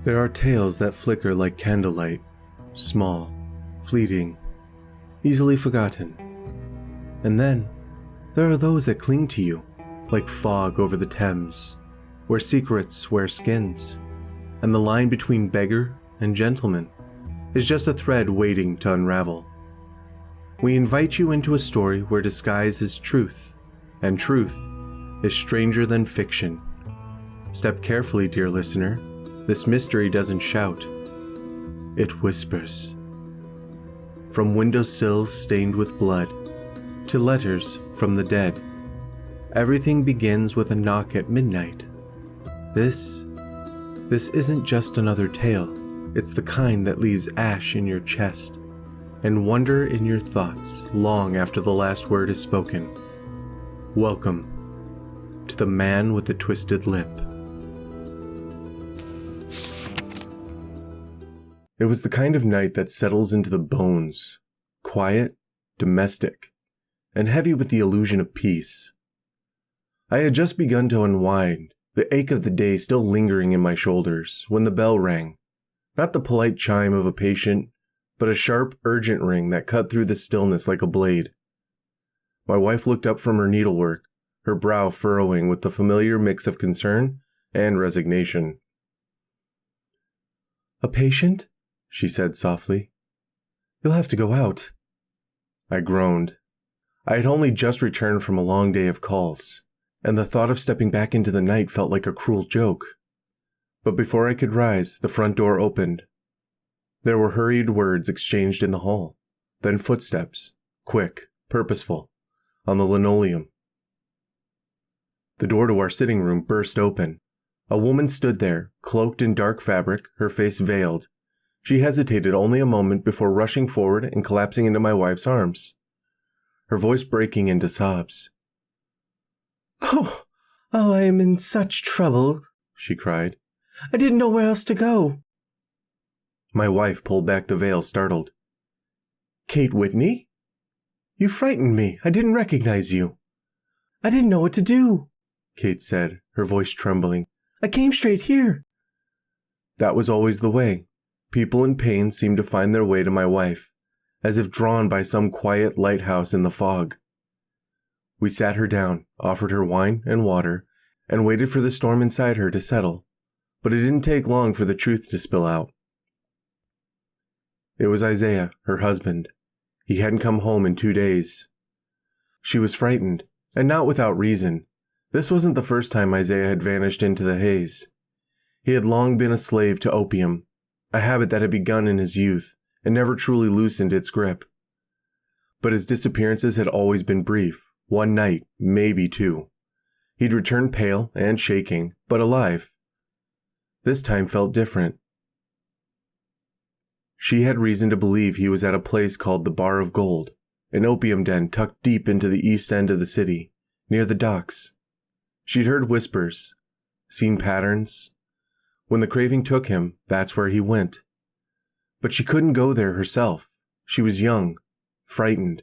There are tales that flicker like candlelight, small, fleeting, easily forgotten. And then, there are those that cling to you, like fog over the Thames, where secrets wear skins, and the line between beggar and gentleman is just a thread waiting to unravel. We invite you into a story where disguise is truth, and truth is stranger than fiction. Step carefully, dear listener. This mystery doesn't shout. It whispers. From windowsills stained with blood, to letters from the dead, everything begins with a knock at midnight. This isn't just another tale. It's the kind that leaves ash in your chest and wonder in your thoughts long after the last word is spoken. Welcome to The Man with the Twisted Lip. It was the kind of night that settles into the bones, quiet, domestic, and heavy with the illusion of peace. I had just begun to unwind, the ache of the day still lingering in my shoulders, when the bell rang. Not the polite chime of a patient, but a sharp, urgent ring that cut through the stillness like a blade. My wife looked up from her needlework, her brow furrowing with the familiar mix of concern and resignation. "A patient?" she said softly. "You'll have to go out." I groaned. I had only just returned from a long day of calls, and the thought of stepping back into the night felt like a cruel joke. But before I could rise, the front door opened. There were hurried words exchanged in the hall, then footsteps, quick, purposeful, on the linoleum. The door to our sitting room burst open. A woman stood there, cloaked in dark fabric, her face veiled. She hesitated only a moment before rushing forward and collapsing into my wife's arms, her voice breaking into sobs. Oh, I am in such trouble," she cried. "I didn't know where else to go." My wife pulled back the veil, startled. "Kate Whitney? You frightened me. I didn't recognize you." "I didn't know what to do," Kate said, her voice trembling. "I came straight here." That was always the way. People in pain seemed to find their way to my wife, as if drawn by some quiet lighthouse in the fog. We sat her down, offered her wine and water, and waited for the storm inside her to settle, but it didn't take long for the truth to spill out. It was Isaiah, her husband. He hadn't come home in 2 days. She was frightened, and not without reason. This wasn't the first time Isaiah had vanished into the haze. He had long been a slave to opium, a habit that had begun in his youth and never truly loosened its grip. But his disappearances had always been brief, one night, maybe two. He'd returned pale and shaking, but alive. This time felt different. She had reason to believe he was at a place called the Bar of Gold, an opium den tucked deep into the east end of the city, near the docks. She'd heard whispers, seen patterns. When the craving took him, that's where he went. But she couldn't go there herself. She was young, frightened,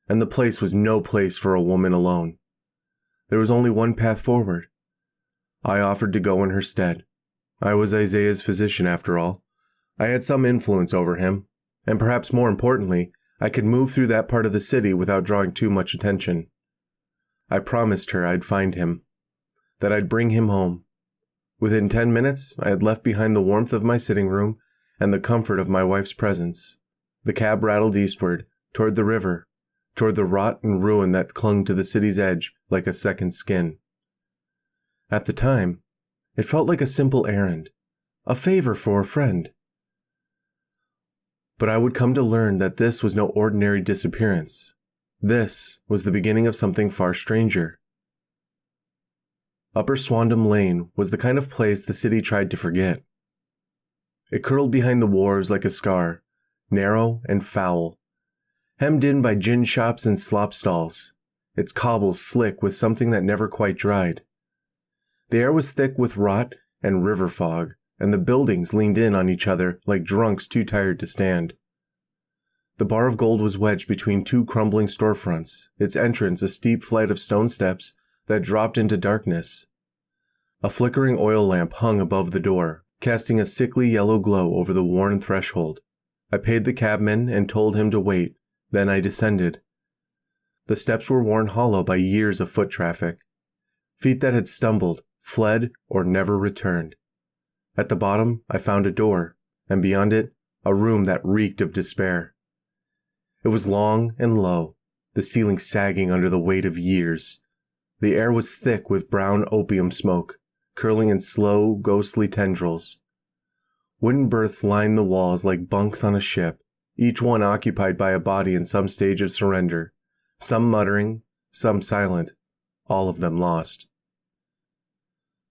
and the place was no place for a woman alone. There was only one path forward. I offered to go in her stead. I was Isaiah's physician, after all. I had some influence over him, and perhaps more importantly, I could move through that part of the city without drawing too much attention. I promised her I'd find him, that I'd bring him home. Within 10 minutes, I had left behind the warmth of my sitting room and the comfort of my wife's presence. The cab rattled eastward, toward the river, toward the rot and ruin that clung to the city's edge like a second skin. At the time, it felt like a simple errand, a favor for a friend. But I would come to learn that this was no ordinary disappearance. This was the beginning of something far stranger. Upper Swandam Lane was the kind of place the city tried to forget. It curled behind the wharves like a scar, narrow and foul, hemmed in by gin shops and slop stalls, its cobbles slick with something that never quite dried. The air was thick with rot and river fog, and the buildings leaned in on each other like drunks too tired to stand. The Bar of Gold was wedged between two crumbling storefronts, its entrance a steep flight of stone steps that dropped into darkness. A flickering oil lamp hung above the door, casting a sickly yellow glow over the worn threshold. I paid the cabman and told him to wait, then I descended. The steps were worn hollow by years of foot traffic, feet that had stumbled, fled, or never returned. At the bottom, I found a door, and beyond it, a room that reeked of despair. It was long and low, the ceiling sagging under the weight of years. The air was thick with brown opium smoke, curling in slow, ghostly tendrils. Wooden berths lined the walls like bunks on a ship, each one occupied by a body in some stage of surrender, some muttering, some silent, all of them lost.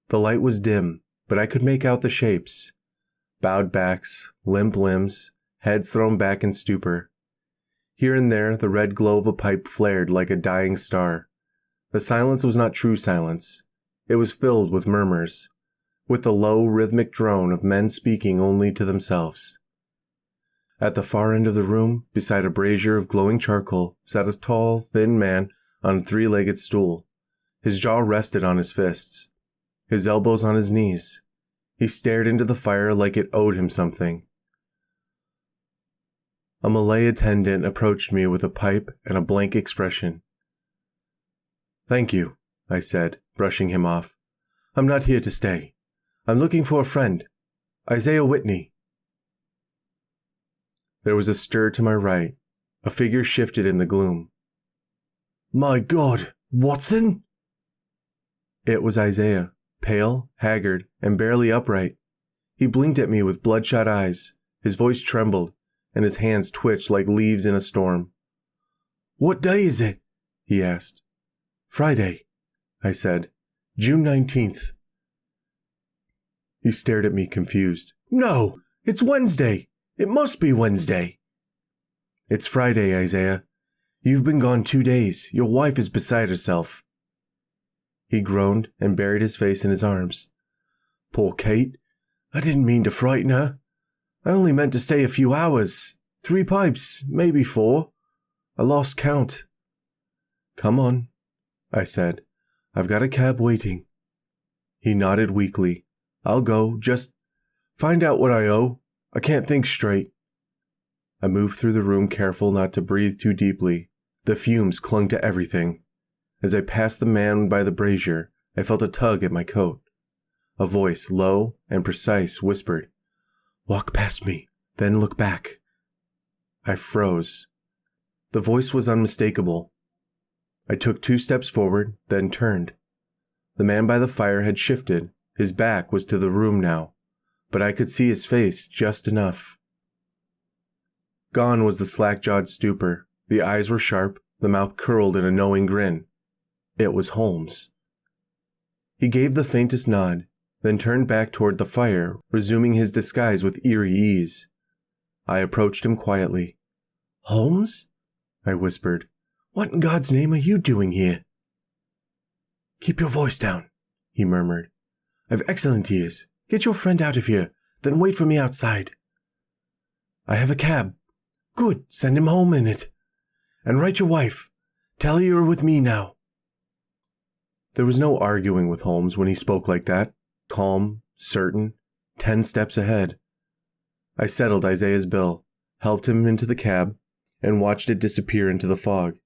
The light was dim, but I could make out the shapes. Bowed backs, limp limbs, heads thrown back in stupor. Here and there the red glow of a pipe flared like a dying star. The silence was not true silence. It was filled with murmurs, with the low rhythmic drone of men speaking only to themselves. At the far end of the room, beside a brazier of glowing charcoal, sat a tall, thin man on a three-legged stool. His jaw rested on his fists, his elbows on his knees. He stared into the fire like it owed him something. A Malay attendant approached me with a pipe and a blank expression. "Thank you," I said, brushing him off. "I'm not here to stay. I'm looking for a friend. Isaiah Whitney." There was a stir to my right. A figure shifted in the gloom. "My God, Watson?" It was Isaiah, pale, haggard, and barely upright. He blinked at me with bloodshot eyes. His voice trembled, and his hands twitched like leaves in a storm. "What day is it?" he asked. "Friday," I said. "June 19th. He stared at me confused. "No, it's Wednesday. It must be Wednesday." "It's Friday, Isaiah. You've been gone 2 days. Your wife is beside herself." He groaned and buried his face in his arms. "Poor Kate. I didn't mean to frighten her. I only meant to stay a few hours. 3 pipes, maybe 4. I lost count." "Come on," I said. "I've got a cab waiting." He nodded weakly. "I'll go. Just find out what I owe. I can't think straight." I moved through the room, careful not to breathe too deeply. The fumes clung to everything. As I passed the man by the brazier, I felt a tug at my coat. A voice, low and precise, whispered, "Walk past me, then look back." I froze. The voice was unmistakable. I took 2 steps forward, then turned. The man by the fire had shifted. His back was to the room now, but I could see his face just enough. Gone was the slack-jawed stupor. The eyes were sharp, the mouth curled in a knowing grin. It was Holmes. He gave the faintest nod, then turned back toward the fire, resuming his disguise with eerie ease. I approached him quietly. "Holmes?" I whispered. "What in God's name are you doing here?" "Keep your voice down," he murmured. "I've excellent ears. Get your friend out of here, then wait for me outside." "I have a cab." "Good, send him home in it. And write your wife. Tell her you're with me now." There was no arguing with Holmes when he spoke like that, calm, certain, 10 steps ahead. I settled Isaiah's bill, helped him into the cab, and watched it disappear into the fog.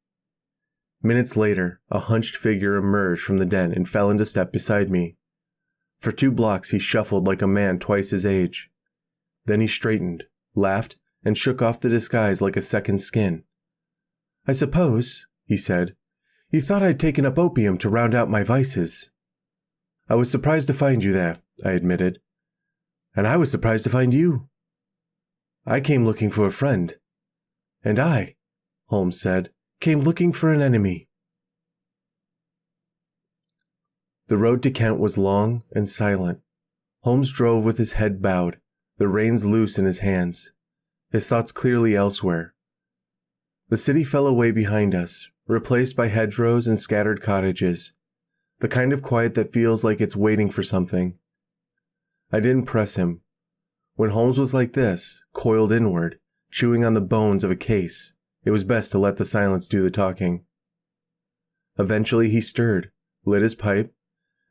Minutes later, a hunched figure emerged from the den and fell into step beside me. For 2 blocks he shuffled like a man twice his age. Then he straightened, laughed, and shook off the disguise like a second skin. "I suppose," he said, "you thought I'd taken up opium to round out my vices." "I was surprised to find you there," I admitted. "And I was surprised to find you." "I came looking for a friend." "And I," Holmes said, "came looking for an enemy." The road to Kent was long and silent. Holmes drove with his head bowed, the reins loose in his hands, his thoughts clearly elsewhere. The city fell away behind us, replaced by hedgerows and scattered cottages, the kind of quiet that feels like it's waiting for something. I didn't press him. When Holmes was like this, coiled inward, chewing on the bones of a case, it was best to let the silence do the talking. Eventually he stirred, lit his pipe,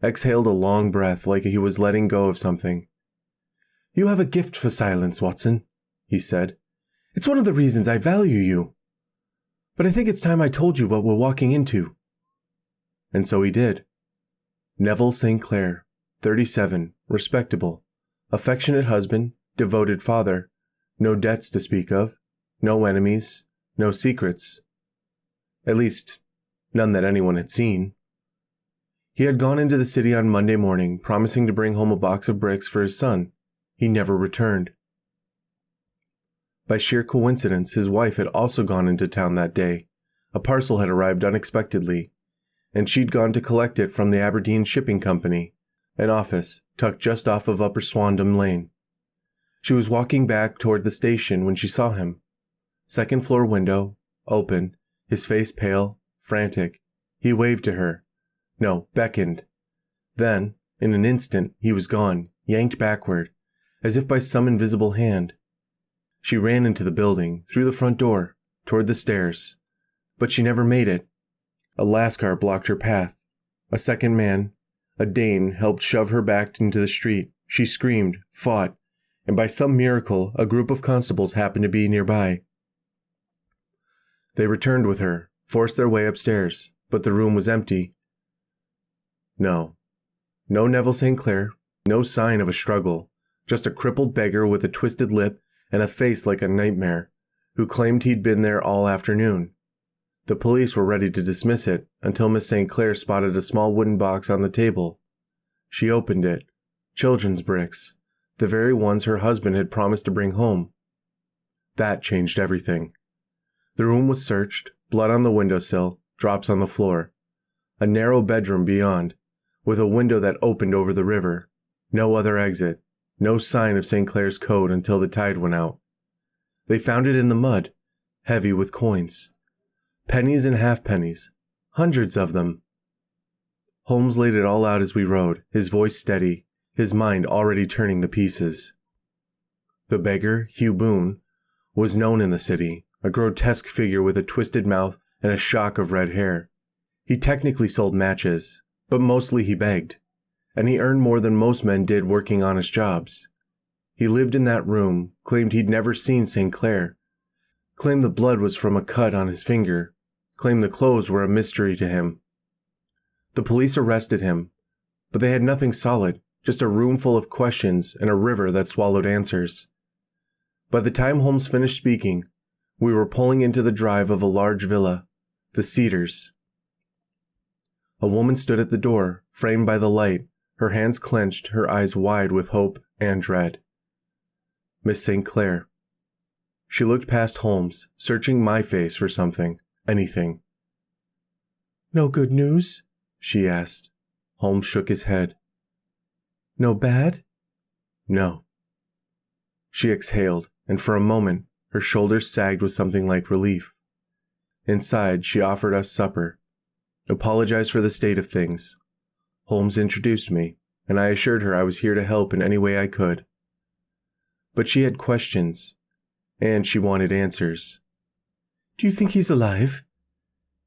exhaled a long breath like he was letting go of something. You have a gift for silence, Watson, he said. It's one of the reasons I value you. But I think it's time I told you what we're walking into. And so he did. Neville St. Clair, 37, respectable, affectionate husband, devoted father, no debts to speak of, no enemies, no secrets. At least, none that anyone had seen. He had gone into the city on Monday morning, promising to bring home a box of bricks for his son. He never returned. By sheer coincidence, his wife had also gone into town that day. A parcel had arrived unexpectedly, and she'd gone to collect it from the Aberdeen Shipping Company, an office tucked just off of Upper Swandam Lane. She was walking back toward the station when she saw him. Second floor window, open, his face pale, frantic. He waved to her. No, beckoned. Then, in an instant, he was gone, yanked backward, as if by some invisible hand. She ran into the building, through the front door, toward the stairs. But she never made it. A lascar blocked her path. A second man, a Dane, helped shove her back into the street. She screamed, fought, and by some miracle, a group of constables happened to be nearby. They returned with her, forced their way upstairs, but the room was empty. No Neville St. Clair, no sign of a struggle, just a crippled beggar with a twisted lip and a face like a nightmare, who claimed he'd been there all afternoon. The police were ready to dismiss it until Miss St. Clair spotted a small wooden box on the table. She opened it. Children's bricks, the very ones her husband had promised to bring home. That changed everything. The room was searched, blood on the windowsill, drops on the floor. A narrow bedroom beyond, with a window that opened over the river. No other exit, no sign of St. Clair's code until the tide went out. They found it in the mud, heavy with coins. Pennies and halfpennies, hundreds of them. Holmes laid it all out as we rode, his voice steady, his mind already turning the pieces. The beggar, Hugh Boone, was known in the city, a grotesque figure with a twisted mouth and a shock of red hair. He technically sold matches, but mostly he begged, and he earned more than most men did working honest jobs. He lived in that room, claimed he'd never seen St. Clair, claimed the blood was from a cut on his finger, claimed the clothes were a mystery to him. The police arrested him, but they had nothing solid, just a room full of questions and a river that swallowed answers. By the time Holmes finished speaking, we were pulling into the drive of a large villa, the Cedars. A woman stood at the door, framed by the light, her hands clenched, her eyes wide with hope and dread. Miss St. Clair. She looked past Holmes, searching my face for something, anything. "No good news?" she asked. Holmes shook his head. "No bad?" "No." She exhaled, and for a moment, her shoulders sagged with something like relief. Inside, she offered us supper, apologized for the state of things. Holmes introduced me, and I assured her I was here to help in any way I could. But she had questions, and she wanted answers. "Do you think he's alive?"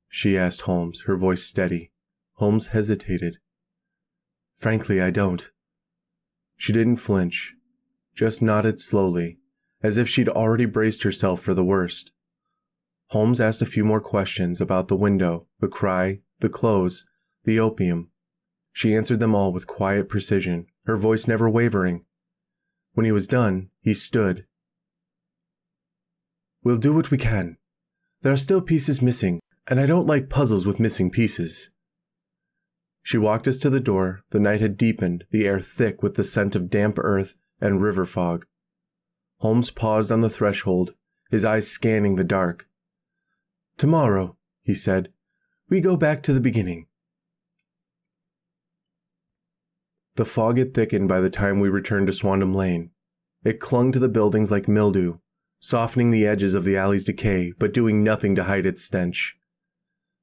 she asked Holmes, her voice steady. Holmes hesitated. "Frankly, I don't." She didn't flinch, just nodded slowly, as if she'd already braced herself for the worst. Holmes asked a few more questions about the window, the cry, the clothes, the opium. She answered them all with quiet precision, her voice never wavering. When he was done, he stood. "We'll do what we can. There are still pieces missing, and I don't like puzzles with missing pieces." She walked us to the door. The night had deepened, the air thick with the scent of damp earth and river fog. Holmes paused on the threshold, his eyes scanning the dark. "Tomorrow," he said, "we go back to the beginning." The fog had thickened by the time we returned to Swandam Lane. It clung to the buildings like mildew, softening the edges of the alley's decay, but doing nothing to hide its stench.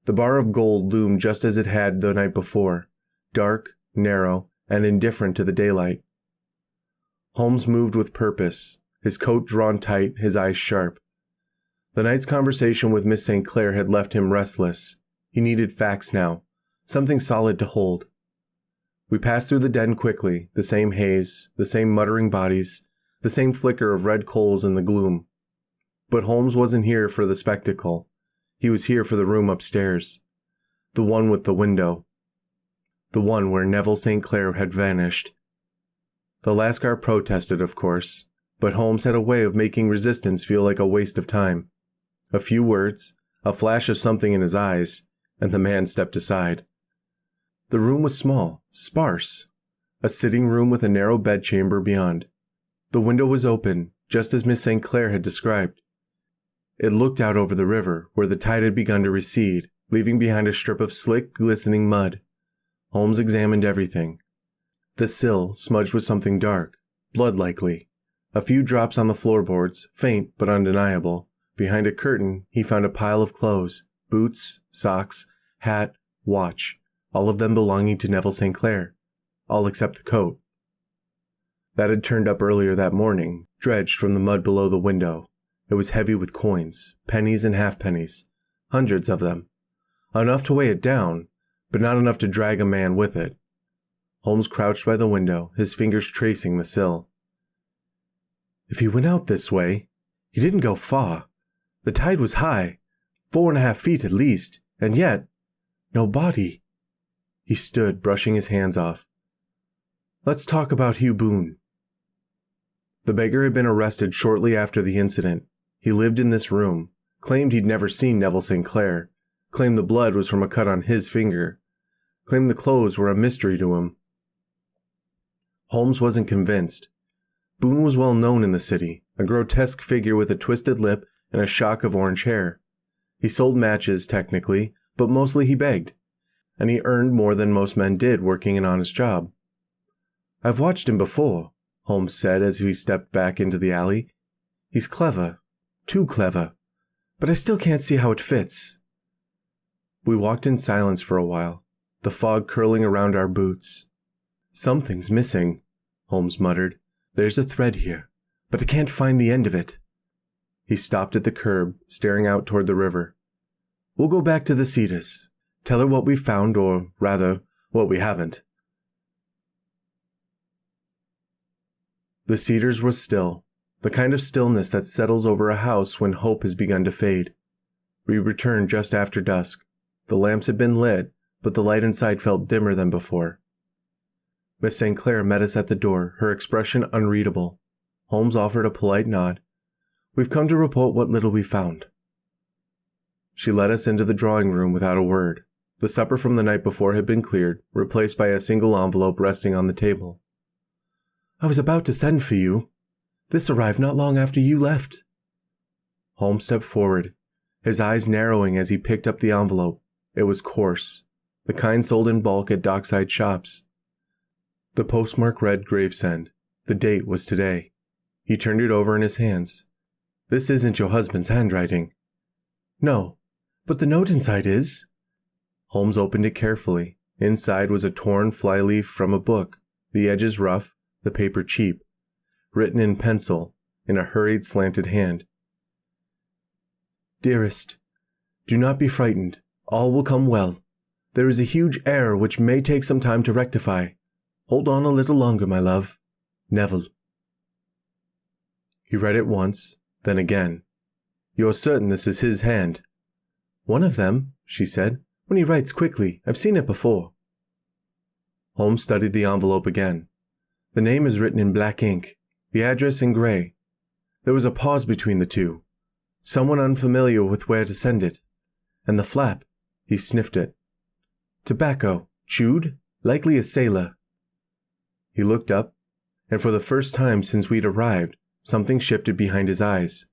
The bar of gold loomed just as it had the night before, dark, narrow, and indifferent to the daylight. Holmes moved with purpose, his coat drawn tight, his eyes sharp. The night's conversation with Miss St. Clair had left him restless. He needed facts now, something solid to hold. We passed through the den quickly, the same haze, the same muttering bodies, the same flicker of red coals in the gloom. But Holmes wasn't here for the spectacle. He was here for the room upstairs. The one with the window. The one where Neville St. Clair had vanished. The Lascar protested, of course, but Holmes had a way of making resistance feel like a waste of time. A few words, a flash of something in his eyes, and the man stepped aside. The room was small, sparse. A sitting room with a narrow bedchamber beyond. The window was open, just as Miss St. Clair had described. It looked out over the river, where the tide had begun to recede, leaving behind a strip of slick, glistening mud. Holmes examined everything. The sill, smudged with something dark, blood likely. A few drops on the floorboards, faint but undeniable. Behind a curtain, he found a pile of clothes, boots, socks, hat, watch, all of them belonging to Neville St. Clair, all except the coat. That had turned up earlier that morning, dredged from the mud below the window. It was heavy with coins, pennies and halfpennies, hundreds of them. Enough to weigh it down, but not enough to drag a man with it. Holmes crouched by the window, his fingers tracing the sill. If he went out this way, he didn't go far. The tide was high, 4.5 feet at least, and yet, no body. He stood, brushing his hands off. Let's talk about Hugh Boone. The beggar had been arrested shortly after the incident. He lived in this room, claimed he'd never seen Neville St. Clair, claimed the blood was from a cut on his finger, claimed the clothes were a mystery to him. Holmes wasn't convinced. Boone was well known in the city, a grotesque figure with a twisted lip and a shock of orange hair. He sold matches, technically, but mostly he begged, and he earned more than most men did working an honest job. I've watched him before, Holmes said as he stepped back into the alley. He's clever, too clever, but I still can't see how it fits. We walked in silence for a while, the fog curling around our boots. Something's missing, Holmes muttered. There's a thread here, but I can't find the end of it. He stopped at the curb, staring out toward the river. We'll go back to the Cedars. Tell her what we found, or rather, what we haven't. The Cedars was still, the kind of stillness that settles over a house when hope has begun to fade. We returned just after dusk. The lamps had been lit, but the light inside felt dimmer than before. Miss St. Clair met us at the door, her expression unreadable. Holmes offered a polite nod. We've come to report what little we found. She led us into the drawing room without a word. The supper from the night before had been cleared, replaced by a single envelope resting on the table. I was about to send for you. This arrived not long after you left. Holmes stepped forward, his eyes narrowing as he picked up the envelope. It was coarse, the kind sold in bulk at dockside shops. The postmark read Gravesend. The date was today. He turned it over in his hands. This isn't your husband's handwriting. No, but the note inside is. Holmes opened it carefully. Inside was a torn flyleaf from a book, the edges rough, the paper cheap, written in pencil, in a hurried, slanted hand. Dearest, do not be frightened. All will come well. There is a huge error which may take some time to rectify. Hold on a little longer, my love. Neville. He read it once, then again. You're certain this is his hand? One of them, she said, when he writes quickly. I've seen it before. Holmes studied the envelope again. The name is written in black ink, the address in gray. There was a pause between the two. Someone unfamiliar with where to send it. And the flap, he sniffed it. Tobacco, chewed, likely a sailor. He looked up, and for the first time since we'd arrived, something shifted behind his eyes.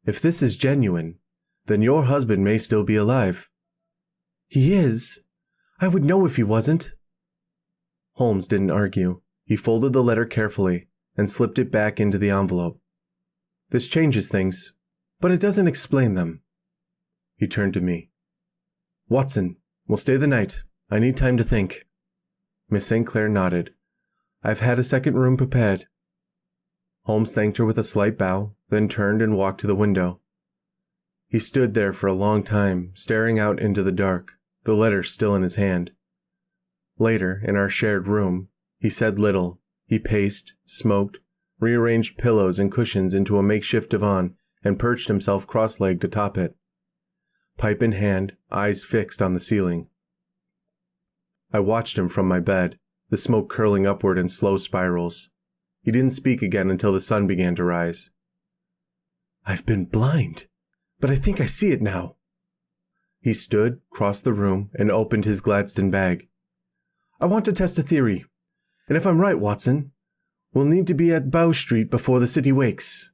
If this is genuine, then your husband may still be alive. He is. I would know if he wasn't. Holmes didn't argue. He folded the letter carefully and slipped it back into the envelope. This changes things, but it doesn't explain them. He turned to me. Watson, we'll stay the night. I need time to think. Miss St. Clair nodded. I've had a second room prepared. Holmes thanked her with a slight bow, then turned and walked to the window. He stood there for a long time, staring out into the dark, the letter still in his hand. Later, in our shared room, he said little. He paced, smoked, rearranged pillows and cushions into a makeshift divan, and perched himself cross-legged atop it. Pipe in hand, eyes fixed on the ceiling. I watched him from my bed, the smoke curling upward in slow spirals. He didn't speak again until the sun began to rise. "I've been blind, but I think I see it now." He stood, crossed the room, and opened his Gladstone bag. "I want to test a theory. And if I'm right, Watson, we'll need to be at Bow Street before the city wakes."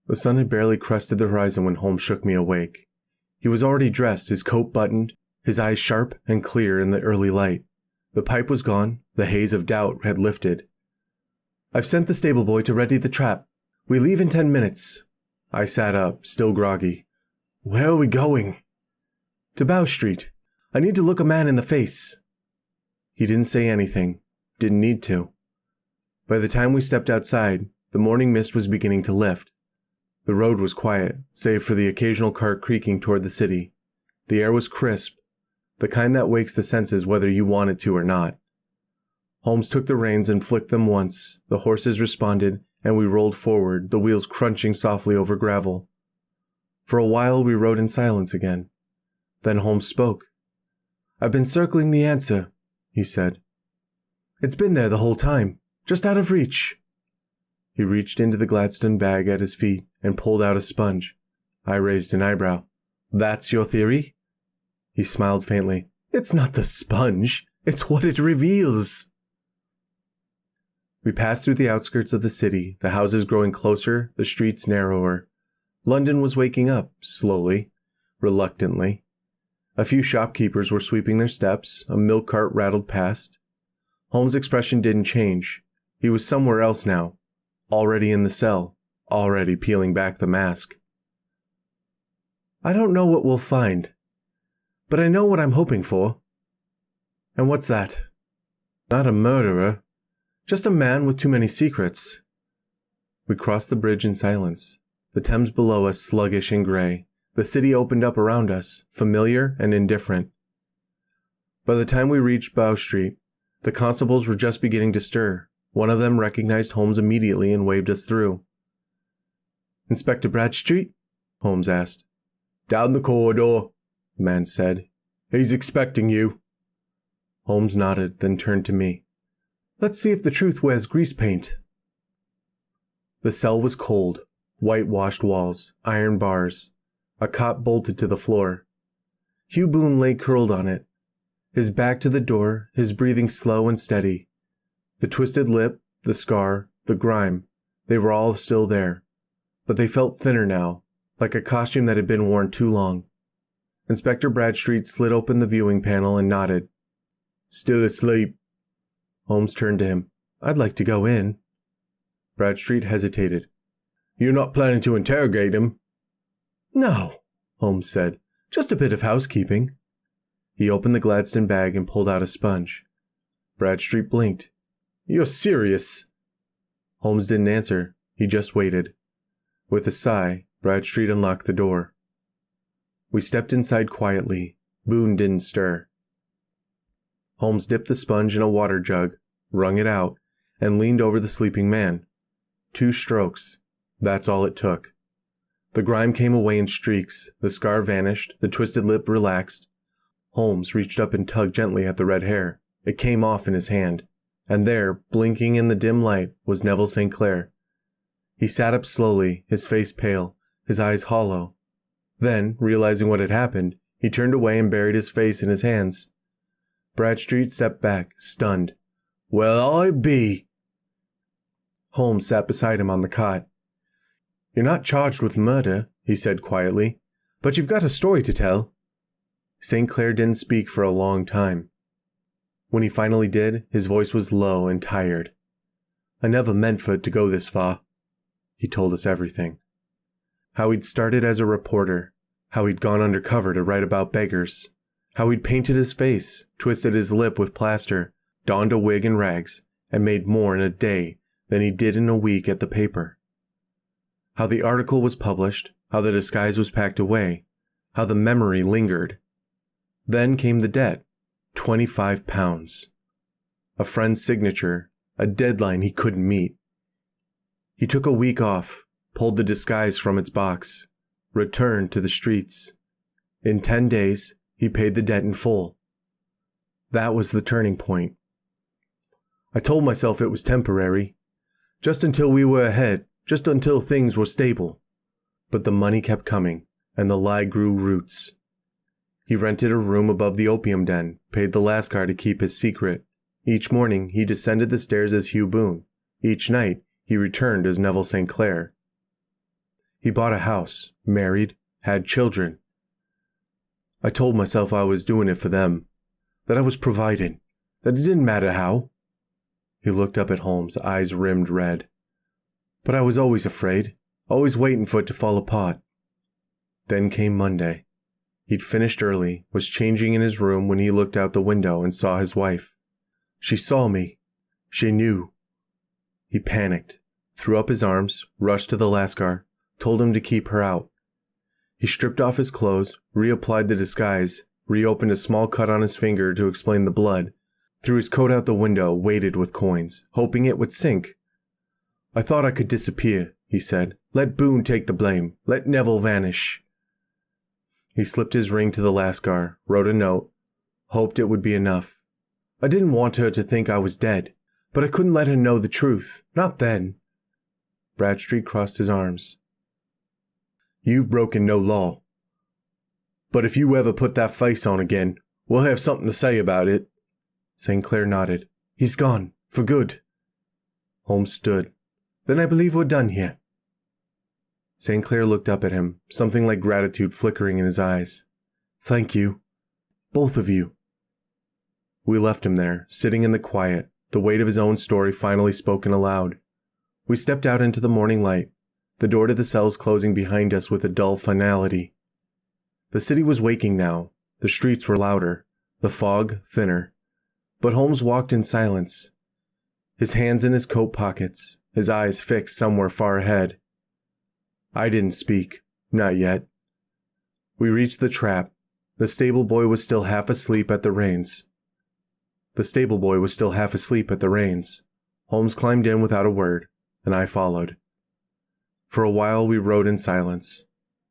The sun had barely crested the horizon when Holmes shook me awake. He was already dressed, his coat buttoned, his eyes sharp and clear in the early light. The pipe was gone, the haze of doubt had lifted. "I've sent the stable boy to ready the trap. We leave in 10 minutes. I sat up, still groggy. "Where are we going?" "To Bow Street. I need to look a man in the face." He didn't say anything. Didn't need to. By the time we stepped outside, the morning mist was beginning to lift. The road was quiet, save for the occasional cart creaking toward the city. The air was crisp, the kind that wakes the senses whether you want it to or not. Holmes took the reins and flicked them once. The horses responded, and we rolled forward, the wheels crunching softly over gravel. For a while we rode in silence again. Then Holmes spoke. "I've been circling the answer," he said. "It's been there the whole time, just out of reach." He reached into the Gladstone bag at his feet and pulled out a sponge. I raised an eyebrow. "That's your theory?" He smiled faintly. "It's not the sponge, it's what it reveals." We passed through the outskirts of the city, the houses growing closer, the streets narrower. London was waking up, slowly, reluctantly. A few shopkeepers were sweeping their steps, a milk cart rattled past. Holmes' expression didn't change. He was somewhere else now, already in the cell, already peeling back the mask. "I don't know what we'll find, but I know what I'm hoping for." "And what's that?" "Not a murderer, just a man with too many secrets." We crossed the bridge in silence. The Thames below us sluggish and gray. The city opened up around us, familiar and indifferent. By the time we reached Bow Street, the constables were just beginning to stir. One of them recognized Holmes immediately and waved us through. "Inspector Bradstreet?" Holmes asked. "Down the corridor," the man said. "He's expecting you." Holmes nodded, then turned to me. "Let's see if the truth wears grease paint." The cell was cold, whitewashed walls, iron bars, a cot bolted to the floor. Hugh Boone lay curled on it, his back to the door, his breathing slow and steady. The twisted lip, the scar, the grime, they were all still there, but they felt thinner now, like a costume that had been worn too long. Inspector Bradstreet slid open the viewing panel and nodded. "Still asleep." Holmes turned to him. "I'd like to go in." Bradstreet hesitated. "You're not planning to interrogate him?" "No," Holmes said. "Just a bit of housekeeping." He opened the Gladstone bag and pulled out a sponge. Bradstreet blinked. "You're serious?" Holmes didn't answer. He just waited. With a sigh, Bradstreet unlocked the door. We stepped inside quietly. Boone didn't stir. Holmes dipped the sponge in a water jug, wrung it out, and leaned over the sleeping man. 2 strokes. That's all it took. The grime came away in streaks, the scar vanished, the twisted lip relaxed. Holmes reached up and tugged gently at the red hair. It came off in his hand. And there, blinking in the dim light, was Neville St. Clair. He sat up slowly, his face pale, his eyes hollow. Then, realizing what had happened, he turned away and buried his face in his hands. Bradstreet stepped back, stunned. "Well, I be!" Holmes sat beside him on the cot. "You're not charged with murder," he said quietly, "but you've got a story to tell." St. Clair didn't speak for a long time. When he finally did, his voice was low and tired. "I never meant for it to go this far." He told us everything. How he'd started as a reporter, how he'd gone undercover to write about beggars, how he'd painted his face, twisted his lip with plaster, donned a wig and rags, and made more in a day than he did in a week at the paper. How the article was published, how the disguise was packed away, how the memory lingered. Then came the debt, £25. A friend's signature, a deadline he couldn't meet. He took a week off, pulled the disguise from its box, returned to the streets. In 10 days, he paid the debt in full. That was the turning point. I told myself it was temporary, just until we were ahead, just until things were stable. But the money kept coming, and the lie grew roots. He rented a room above the opium den, paid the Lascar to keep his secret. Each morning, he descended the stairs as Hugh Boone. Each night, he returned as Neville St. Clair. He bought a house, married, had children. I told myself I was doing it for them, that I was providing, that it didn't matter how. He looked up at Holmes, eyes rimmed red. But I was always afraid, always waiting for it to fall apart. Then came Monday. He'd finished early, was changing in his room when he looked out the window and saw his wife. She saw me. She knew. He panicked, threw up his arms, rushed to the Lascar, told him to keep her out. He stripped off his clothes, reapplied the disguise, reopened a small cut on his finger to explain the blood, threw his coat out the window, weighted with coins, hoping it would sink. I thought I could disappear, he said. Let Boone take the blame. Let Neville vanish. He slipped his ring to the Lascar, wrote a note, hoped it would be enough. I didn't want her to think I was dead, but I couldn't let her know the truth. Not then. Bradstreet crossed his arms. You've broken no law. But if you ever put that face on again, we'll have something to say about it. St. Clair nodded. He's gone, for good. Holmes stood. Then I believe we're done here. St. Clair looked up at him, something like gratitude flickering in his eyes. Thank you. Both of you. We left him there, sitting in the quiet, the weight of his own story finally spoken aloud. We stepped out into the morning light, the door to the cells closing behind us with a dull finality. The city was waking now. The streets were louder, the fog thinner. But Holmes walked in silence, his hands in his coat pockets, his eyes fixed somewhere far ahead. I didn't speak, not yet. We reached the trap. The stable boy was still half asleep at the reins. Holmes climbed in without a word, and I followed. For a while we rode in silence,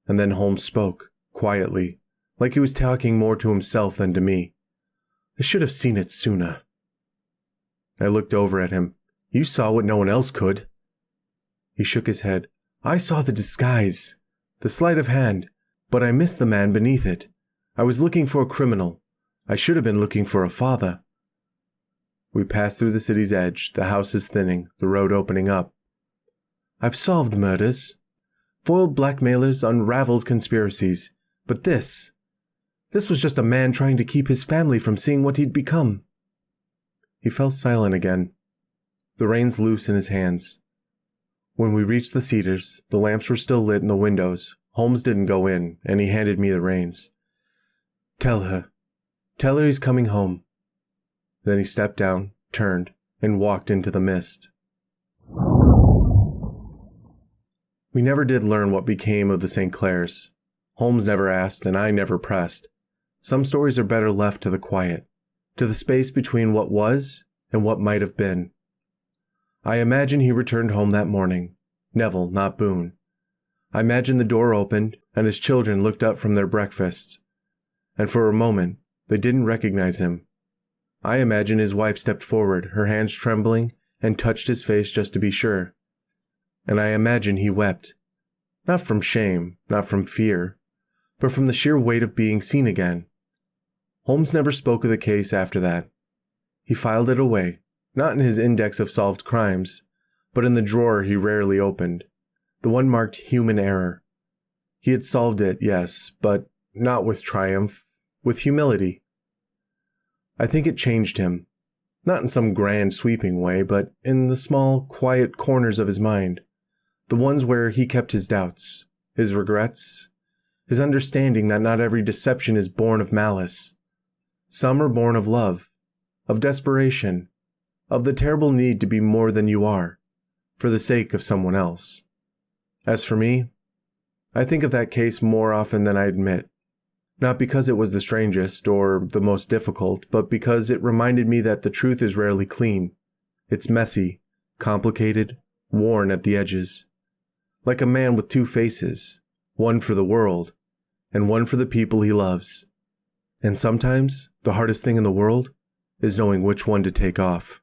and then Holmes spoke, quietly, like he was talking more to himself than to me. I should have seen it sooner. I looked over at him. You saw what no one else could. He shook his head. I saw the disguise, the sleight of hand, but I missed the man beneath it. I was looking for a criminal. I should have been looking for a father. We passed through the city's edge, the houses thinning, the road opening up. I've solved murders, foiled blackmailers, unraveled conspiracies, but this was just a man trying to keep his family from seeing what he'd become. He fell silent again, the reins loose in his hands. When we reached the cedars, the lamps were still lit in the windows. Holmes didn't go in, and he handed me the reins. Tell her he's coming home. Then he stepped down, turned, and walked into the mist. We never did learn what became of the St. Clairs. Holmes never asked, and I never pressed. Some stories are better left to the quiet, to the space between what was and what might have been. I imagine he returned home that morning. Neville, not Boone. I imagine the door opened, and his children looked up from their breakfasts, and for a moment they didn't recognize him. I imagine his wife stepped forward, her hands trembling, and touched his face just to be sure. And I imagine he wept. Not from shame, not from fear, but from the sheer weight of being seen again. Holmes never spoke of the case after that. He filed it away, not in his index of solved crimes, but in the drawer he rarely opened, the one marked human error. He had solved it, yes, but not with triumph, with humility. I think it changed him, not in some grand sweeping way, but in the small, quiet corners of his mind, the ones where he kept his doubts, his regrets, his understanding that not every deception is born of malice. Some are born of love, of desperation, of the terrible need to be more than you are, for the sake of someone else. As for me, I think of that case more often than I admit, not because it was the strangest or the most difficult, but because it reminded me that the truth is rarely clean. It's messy, complicated, worn at the edges, like a man with two faces, one for the world and one for the people he loves. And sometimes the hardest thing in the world is knowing which one to take off.